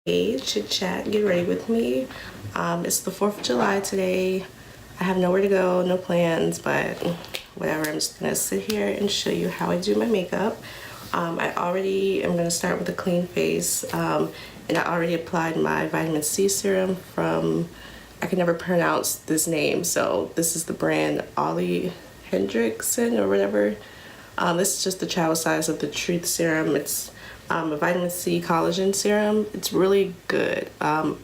Hey, chit chat, get ready with me. It's the 4th of July today. I have nowhere to go, no plans, but whatever. I'm just gonna sit here and show you how I do my makeup. I already am gonna start with a clean face, and I already applied my vitamin C serum from, I can never pronounce this name, so this is the brand Ollie Hendrickson or whatever. This is just the travel size of the Truth Serum. It's a vitamin C collagen serum. It's really good. I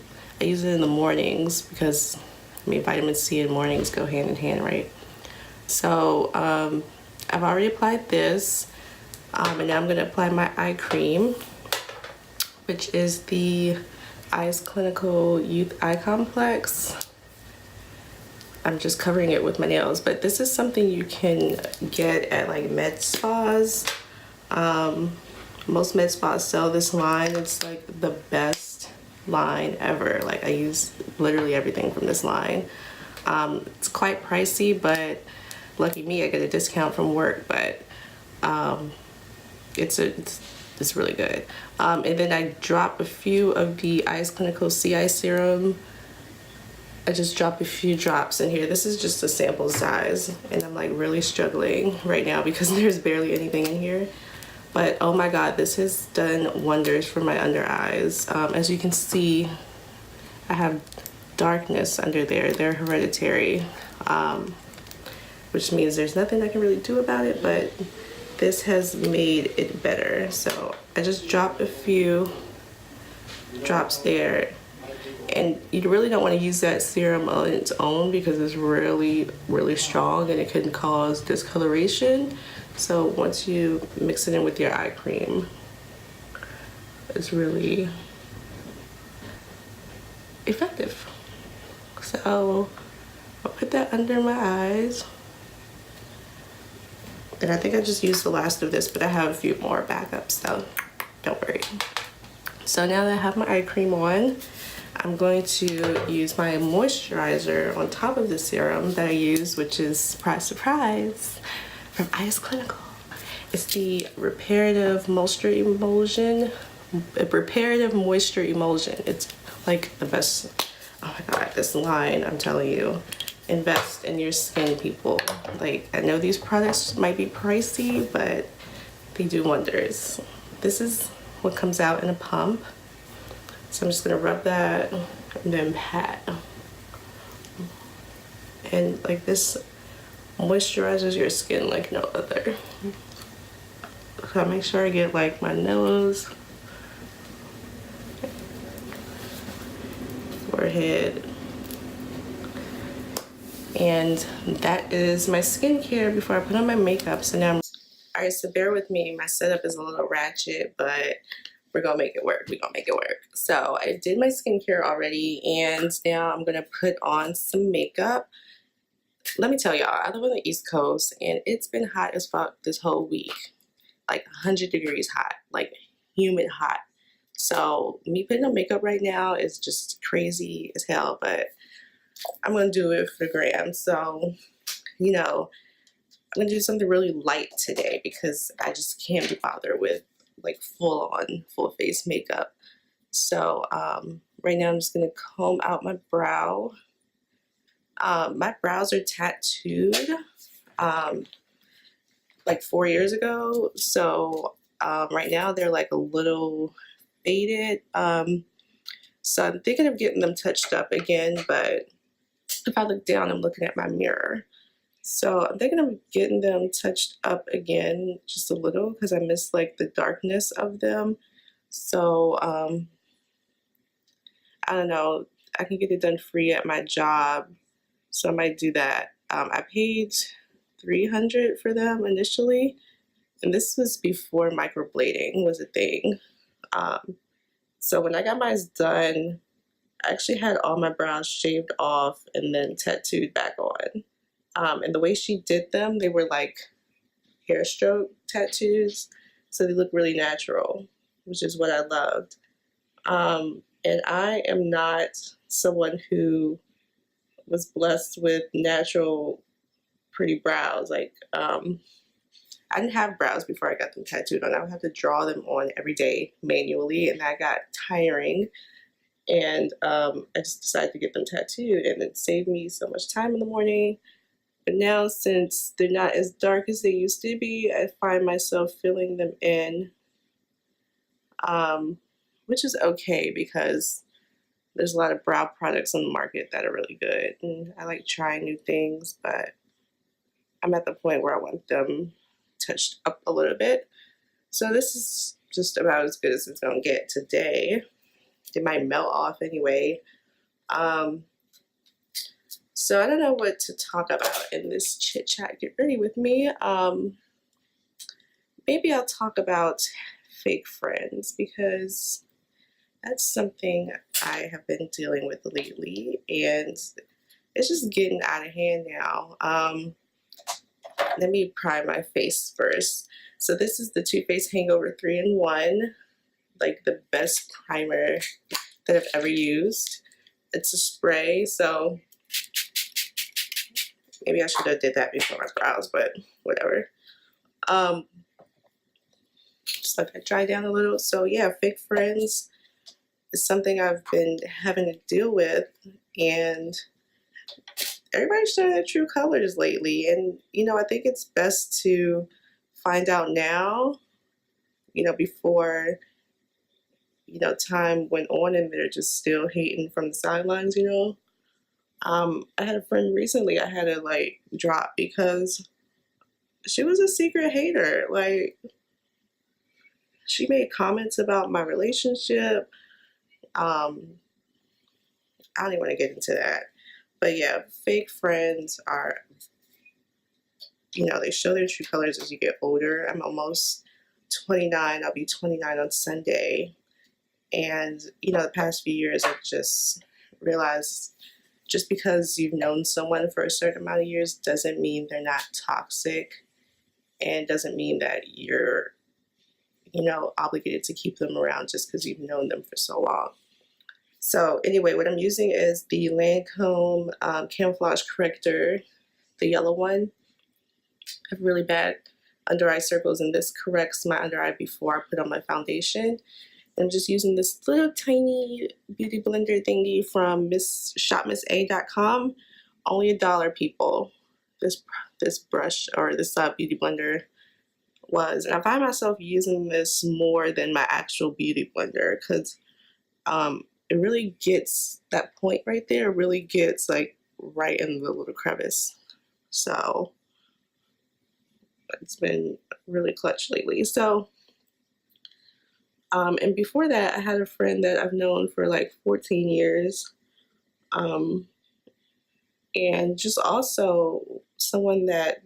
use it in the mornings because, I mean, vitamin C and mornings go hand in hand, right? So I've already applied this, and now I'm going to apply my eye cream, which is the Eyes Clinical Youth Eye Complex. I'm just covering it with my nails, but this is something you can get at like med spas. Most med spas sell this line. It's like the best line ever. Like, I use literally everything from this line. It's quite pricey, but lucky me, I get a discount from work, but it's really good. And then I drop a few of the Eyes Clinical Sea Eye Serum. I just drop a few drops in here. This is just a sample size, and I'm like really struggling right now because there's barely anything in here. But oh my god, this has done wonders for my under eyes. As you can see, I have darkness under there. They're hereditary, which means there's nothing I can really do about it, but this has made it better. So I just dropped a few drops there. And you really don't want to use that serum on its own because it's really, really strong and it can cause discoloration. So once you mix it in with your eye cream, it's really effective. So I'll put that under my eyes. And I think I just used the last of this, but I have a few more backups, so don't worry. So now that I have my eye cream on, I'm going to use my moisturizer on top of the serum that I use, which is, surprise, surprise, from Eyes Clinical. It's the Reparative Moisture Emulsion. Reparative Moisture Emulsion. It's like the best. Oh my god, this line, I'm telling you. Invest in your skin, people. Like, I know these products might be pricey, but they do wonders. This is what comes out in a pump. So I'm just gonna rub that and then pat. And like, this moisturizes your skin like no other. So I make sure I get like my nose, forehead, and that is my skincare before I put on my makeup. So now, alright, so bear with me. My setup is a little ratchet, but we're gonna make it work. We're gonna make it work. So I did my skincare already, and now I'm gonna put on some makeup. Let me tell y'all, I live on the East Coast, and it's been hot as fuck this whole week. Like 100 degrees hot, like humid hot. So me putting on makeup right now is just crazy as hell, but I'm gonna do it for the gram. So, you know, I'm gonna do something really light today because I just can't be bothered with like full face makeup. So right now I'm just gonna comb out my brow. My brows are tattooed like 4 years ago, so right now they're like a little faded. So I'm thinking of getting them touched up again, but if I look down, I'm looking at my mirror. So I'm thinking of getting them touched up again just a little because I miss like the darkness of them. So I don't know, I can get it done free at my job, so I might do that. I paid $300 for them initially, and this was before microblading was a thing. So when I got mine done, I actually had all my brows shaved off and then tattooed back on. And the way she did them, they were like hair stroke tattoos, so they look really natural, which is what I loved. And I am not someone who was blessed with natural pretty brows. Like, I didn't have brows before I got them tattooed on. I would have to draw them on every day manually, and that got tiring. And I just decided to get them tattooed, and it saved me so much time in the morning. But now, since they're not as dark as they used to be, I find myself filling them in, which is okay because there's a lot of brow products on the market that are really good, and I like trying new things, but I'm at the point where I want them touched up a little bit. So this is just about as good as it's gonna get today. It might melt off anyway. So I don't know what to talk about in this chit chat. Get ready with me. Maybe I'll talk about fake friends, because that's something I have been dealing with lately, and it's just getting out of hand now. Let me prime my face first. So this is the Too Faced Hangover 3-in-1, like the best primer that I've ever used. It's a spray, so maybe I should have did that before my brows, but whatever. Just let that dry down a little. So yeah, fake friends is something I've been having to deal with, and everybody's showing their true colors lately. And I think it's best to find out now, before time went on and they're just still hating from the sidelines. I had a friend recently I had to like drop because she was a secret hater. Like, she made comments about my relationship. I don't even want to get into that. But yeah, fake friends are, they show their true colors as you get older. I'm almost 29. I'll be 29 on Sunday. And, the past few years, I've just realized just because you've known someone for a certain amount of years doesn't mean they're not toxic, and doesn't mean that you're, obligated to keep them around just because you've known them for so long. So anyway, what I'm using is the Lancome camouflage corrector, the yellow one. I have really bad under eye circles, and this corrects my under eye before I put on my foundation. I'm just using this little tiny beauty blender thingy from shopmissa.com. Only $1, people. This brush, or this beauty blender was, and I find myself using this more than my actual beauty blender, because it really gets that point right there. It really gets like right in the little crevice. So it's been really clutch lately. So and before that, I had a friend that I've known for like 14 years. And just also someone that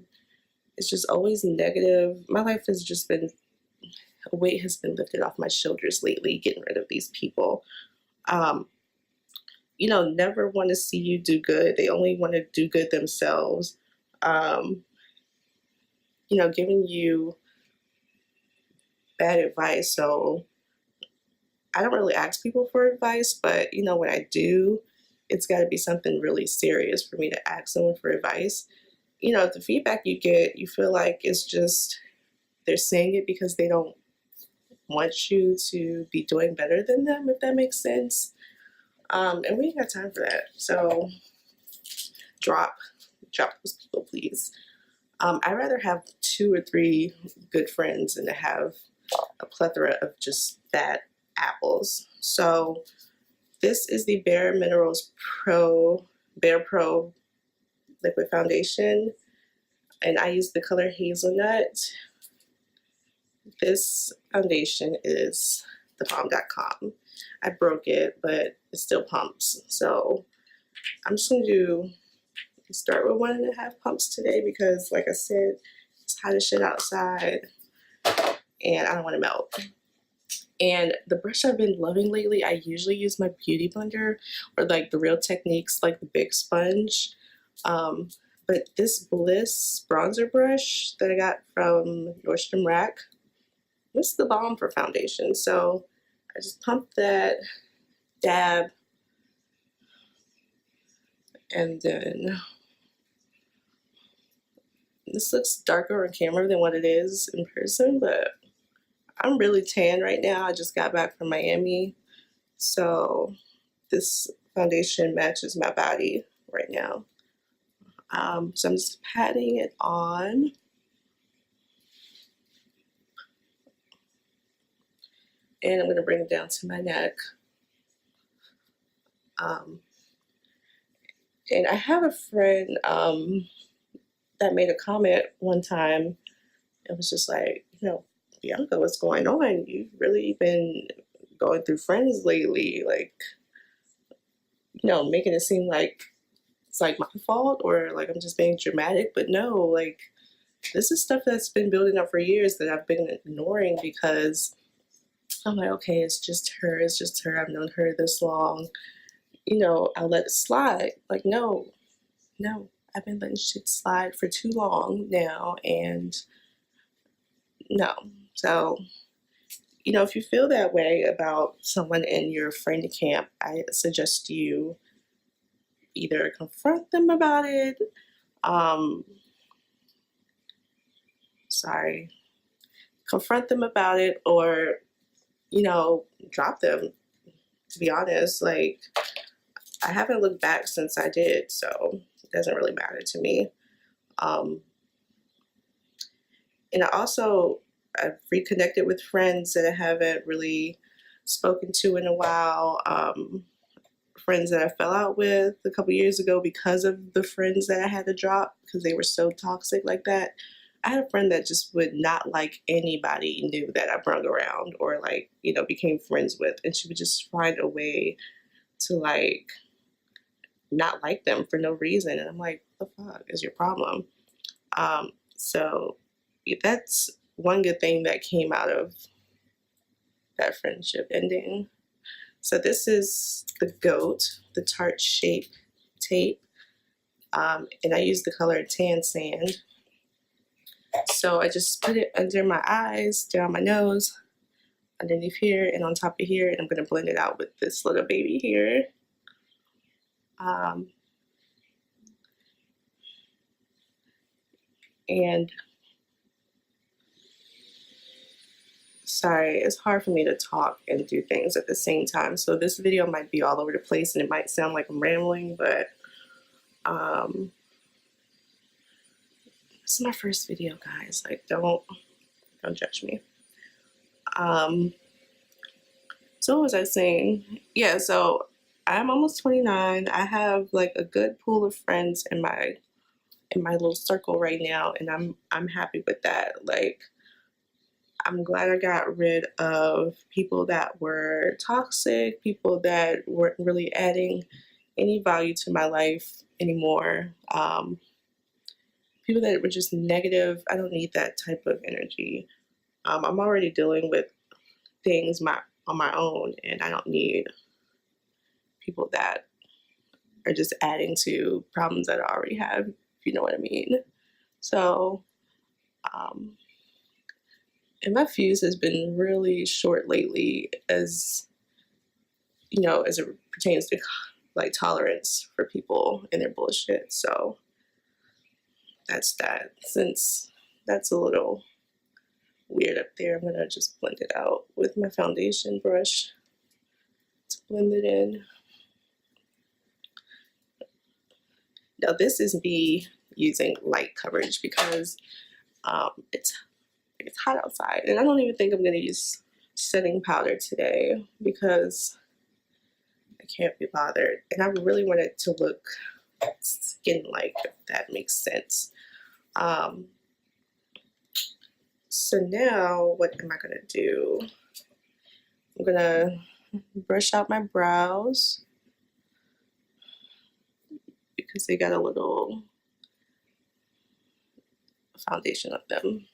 is just always negative. My life has just been, a weight has been lifted off my shoulders lately, getting rid of these people. Never want to see you do good. They only want to do good themselves. Giving you bad advice. So I don't really ask people for advice, but when I do, it's got to be something really serious for me to ask someone for advice. The feedback you get, you feel like it's just, they're saying it because they don't want you to be doing better than them, if that makes sense. And we ain't got time for that. So drop those people, please. I'd rather have 2 or 3 good friends than to have a plethora of just bad apples. So this is the Bare Minerals Bare Pro Liquid Foundation, and I use the color Hazelnut. This foundation is the bomb.com. I broke it, but it still pumps. So I'm just going to start with 1.5 pumps today because, like I said, it's hot as shit outside and I don't want to melt. And the brush I've been loving lately, I usually use my beauty blender or like the Real Techniques, like the big sponge. But this Bliss bronzer brush that I got from Nordstrom Rack, this is the bomb for foundation. So I just pump that, dab, and then this looks darker on camera than what it is in person, but I'm really tan right now. I just got back from Miami, so this foundation matches my body right now. So I'm just patting it on. And I'm going to bring it down to my neck. And I have a friend that made a comment one time. It was just like, Bianca, what's going on? You've really been going through friends lately, like, making it seem like it's like my fault or like I'm just being dramatic. But no, like, this is stuff that's been building up for years that I've been ignoring because I'm like, okay, it's just her. It's just her. I've known her this long. I'll let it slide. Like, no, I've been letting shit slide for too long now. And no. So, if you feel that way about someone in your friend camp, I suggest you either confront them about it. Confront them about it, or, drop them. To be honest, like, I haven't looked back since I did, so it doesn't really matter to me. And I've reconnected with friends that I haven't really spoken to in a while. Friends that I fell out with a couple years ago because of the friends that I had to drop because they were so toxic like that. I had a friend that just would not like anybody new that I brung around or like, became friends with. And she would just find a way to like not like them for no reason. And I'm like, what the fuck is your problem? So that's one good thing that came out of that friendship ending. So this is the GOAT, the Tarte Shape Tape. And I use the color Tan Sand. So I just put it under my eyes, down my nose, underneath here, and on top of here. And I'm going to blend it out with this little baby here. And sorry, it's hard for me to talk and do things at the same time. So this video might be all over the place and it might sound like I'm rambling, but this is my first video, guys. Like, don't judge me. So what was I saying? Yeah, so I'm almost 29. I have like a good pool of friends in my little circle right now, and I'm happy with that. Like, I'm glad I got rid of people that were toxic, people that weren't really adding any value to my life anymore. People that were just negative. I don't need that type of energy. I'm already dealing with things on my own, and I don't need people that are just adding to problems that I already have, if you know what I mean. So, and my fuse has been really short lately as it pertains to like tolerance for people and their bullshit. So that's that. Since that's a little weird up there, I'm gonna just blend it out with my foundation brush to blend it in. Now this is me using light coverage because it's hot outside, and I don't even think I'm gonna use setting powder today because I can't be bothered, and I really want it to look skin-like, if that makes sense. So now what am I gonna do? I'm gonna brush out my brows because they got a little foundation of them.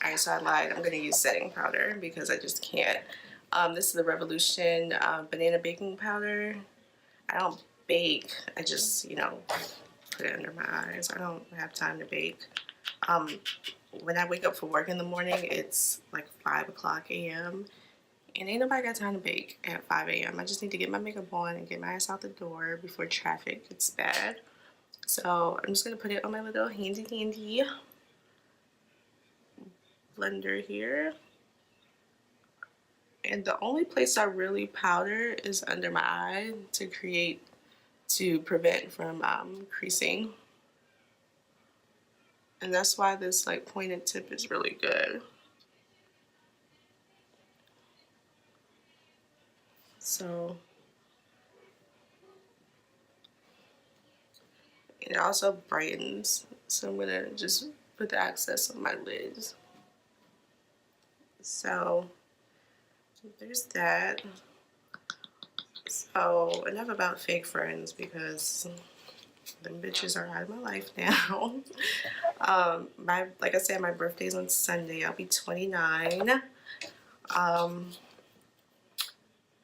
Alright, so I lied. I'm gonna use setting powder because I just can't. This is the Revolution banana baking powder. I don't bake. I just, put it under my eyes. I don't have time to bake. When I wake up for work in the morning, it's like 5 o'clock a.m. and ain't nobody got time to bake at 5 a.m. I just need to get my makeup on and get my ass out the door before traffic gets bad. So I'm just gonna put it on my little handy dandy blender here. And the only place I really powder is under my eye to prevent from creasing. And that's why this like pointed tip is really good. So it also brightens. So I'm gonna just put the excess on my lids. So there's that. So enough about fake friends because them bitches are out of my life now. Like I said, my birthday's on Sunday. I'll be 29. I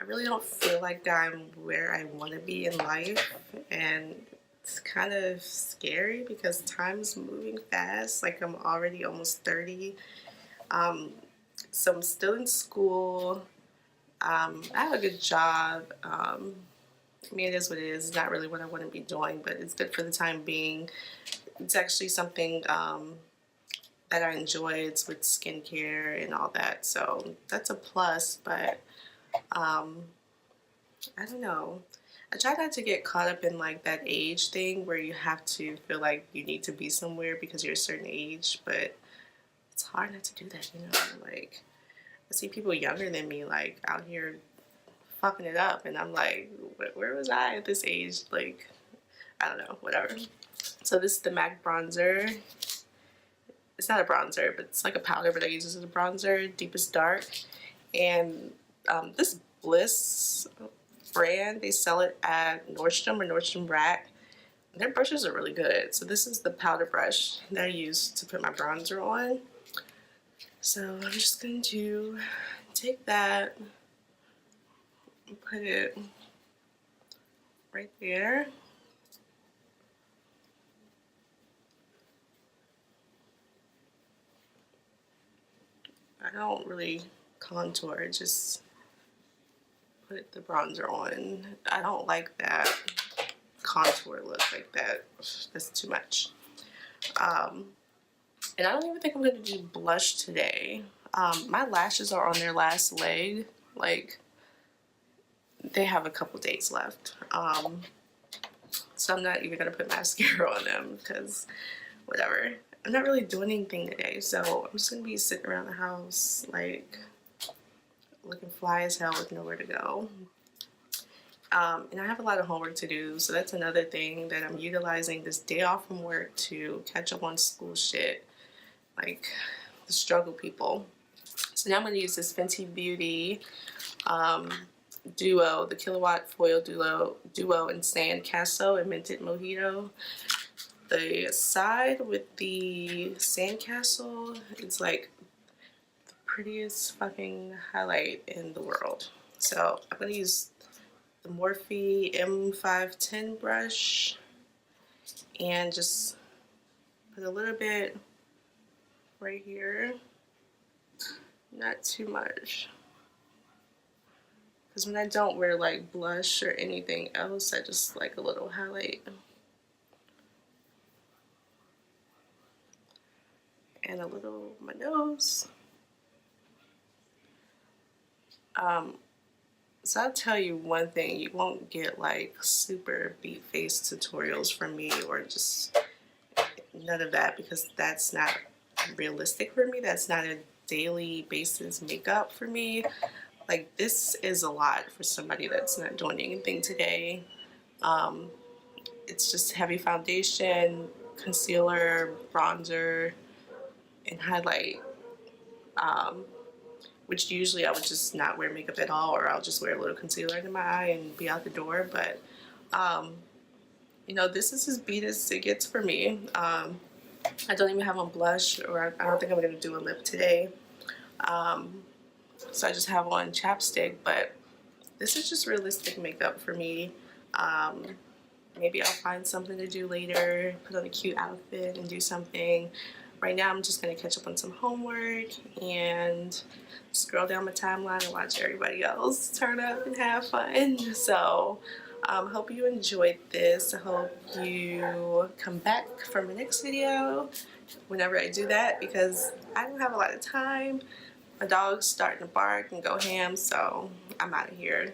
really don't feel like I'm where I want to be in life, and it's kind of scary because time's moving fast. Like I'm already almost 30. So I'm still in school. I have a good job. I mean, it is what it is. It's not really what I want to be doing, but it's good for the time being. It's actually something that I enjoy. It's with skincare and all that, so that's a plus. But I don't know. I try not to get caught up in like that age thing where you have to feel like you need to be somewhere because you're a certain age, but it's hard not to do that, you know? Like, I see people younger than me like out here fucking it up, and I'm like, where was I at this age? Like, I don't know, whatever. So this is the MAC bronzer. It's not a bronzer, but it's like a powder, but I use this as a bronzer, Deepest Dark. And this Bliss brand, they sell it at Nordstrom or Nordstrom Rack. Their brushes are really good. So this is the powder brush that I use to put my bronzer on. So I'm just going to take that and put it right there. I don't really contour, just put the bronzer on. I don't like that contour look like that. That's too much. And I don't even think I'm going to do blush today. My lashes are on their last leg. Like, they have a couple days left. So I'm not even going to put mascara on them because whatever. I'm not really doing anything today. So I'm just going to be sitting around the house like looking fly as hell with nowhere to go. And I have a lot of homework to do, so that's another thing that I'm utilizing this day off from work to catch up on school shit, like the struggle people. So now I'm going to use this Fenty Beauty Duo, the Killawatt Foil Duo in Sandcastle and Minted Mojito. The side with the Sandcastle, it's like the prettiest fucking highlight in the world. So I'm going to use the Morphe M510 brush and just put a little bit right here, not too much, because when I don't wear like blush or anything else, I just like a little highlight. And a little on my nose. So I'll tell you one thing, you won't get like super beat face tutorials from me or just none of that, because that's not realistic for me. That's not a daily basis makeup for me. Like, this is a lot for somebody that's not doing anything today. It's just heavy foundation, concealer, bronzer, and highlight. Which usually I would just not wear makeup at all, or I'll just wear a little concealer in my eye and be out the door. But you know, this is as beat as it gets for me. I don't even have on blush, or I don't think I'm going to do a lip today. So I just have on chapstick, but this is just realistic makeup for me. Maybe I'll find something to do later, put on a cute outfit and do something. Right now I'm just going to catch up on some homework and scroll down my timeline and watch everybody else turn up and have fun. So hope you enjoyed this. I hope you come back for my next video whenever I do that, because I don't have a lot of time, My dog's starting to bark and go ham, so I'm out of here.